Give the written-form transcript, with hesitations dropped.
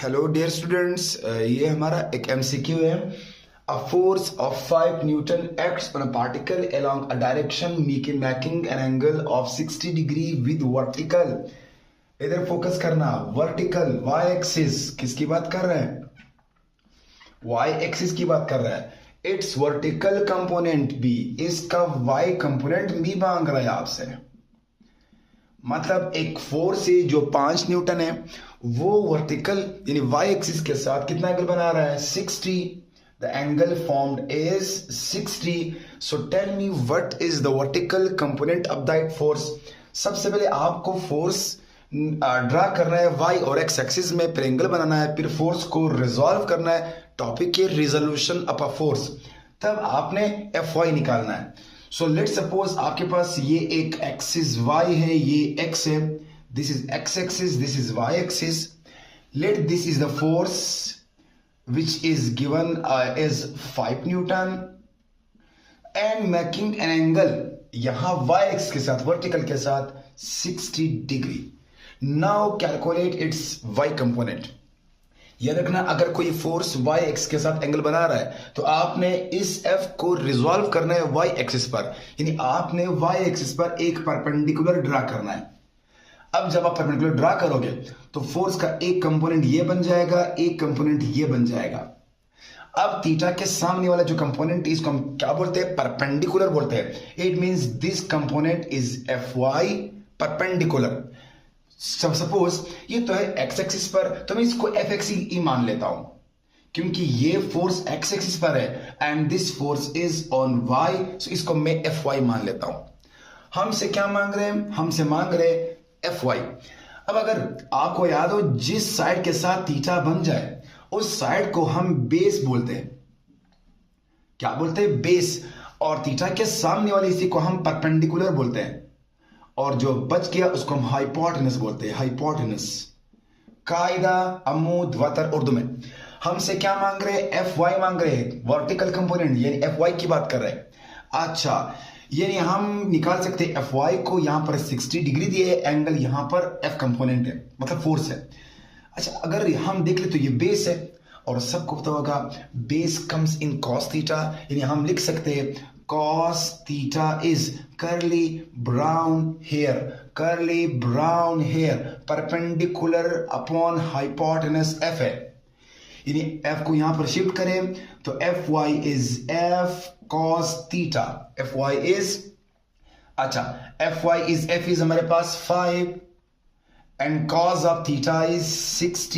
Hello dear students, ये हमारा एक एमसीक्यू है। A force of 5 Newton acts on a particle along a direction making an angle of 60 degree with vertical. इधर focus करना, vertical Y axis किसकी बात कर रहे हैं? वाई एक्सिस की बात कर रहा है। इट्स वर्टिकल कंपोनेंट बी, इसका वाई कंपोनेंट बी मांग रहा है आपसे। मतलब एक फोर्स है जो 5 न्यूटन है, वो वर्टिकल यानी वाई एक्सिस के साथ कितना एंगल बना रहा है? 60। The angle formed is 60। So tell me what is the vertical component of that force. सबसे पहले आपको फोर्स ड्रा करना है वाई और एक्स एक्सिस में, फिर एंगल बनाना है, फिर फोर्स को रिजॉल्व करना है। टॉपिक है रिजोल्यूशन ऑफ अ फोर्स, तब आपने एफ वाई निकालना है। सो लेट सपोज आपके पास ये एक एक्सिस y है, ये x है, this is x axis, this is y axis. Let this is the force which is given as 5 newton and making an angle यहां y एक्स के साथ, वर्टिकल के साथ 60 डिग्री। Now calculate its y component. याद रखना, अगर कोई फोर्स y एक्स के साथ एंगल बना रहा है तो आपने इस f को रिजॉल्व करना है y एक्सिस पर, यानी आपने y एक्सिस पर एक परपेंडिकुलर ड्रा करना है। अब जब आप परपेंडिकुलर ड्रा करोगे तो फोर्स का एक कंपोनेंट ये बन जाएगा, एक कंपोनेंट ये बन जाएगा। अब थीटा के सामने वाला जो कंपोनेंट, इसको हम क्या बोलते हैं? परपेंडिकुलर बोलते हैं। It means this component is F Y perpendicular. Suppose ये तो है एक्स एक्सिस पर, तो मैं इसको एफ एक्स ई मान लेता हूं, क्योंकि ये फोर्स एक्स एक्सिस पर है and this force is on Y, so इसको मैं एफ वाई मान लेता हूं। हमसे क्या मांग रहे हैं? हमसे मांग रहे एफ वाई। अब अगर आपको याद हो, जिस साइड के साथ थीटा बन जाए उस साइड को हम बेस बोलते हैं। क्या बोलते हैं? बेस। और थीटा के सामने वाले इसी को हम परपेंडिकुलर बोलते हैं, और जो बच गया उसको हम हाइपोटेनस बोलते हैं। हाइपोटेनस कायदा अमूद वतर उर्दू में। हमसे क्या मांग रहे हैं? एफ वाई मांग रहे हैं, वर्टिकल कंपोनेंट, यानी एफ वाई की बात कर रहे हैं। अच्छा, यानी हम निकाल सकते हैं एफ वाई को, यहां पर 60 डिग्री दिए एंगल, यहां पर एफ कंपोनेंट है, मतलब फोर्स है। अच्छा, अगर हम देख ले तो ये बेस है, और सबको पता होगा base comes in cos theta, यानी हम लिख सकते हैं cos theta is curly brown hair, curly brown hair perpendicular upon hypotenuse f है। यानी f को यहां पर शिफ्ट करें तो F Y is f cos theta, F Y is, अच्छा F Y is, F is हमारे पास 5 and cos of theta is 60।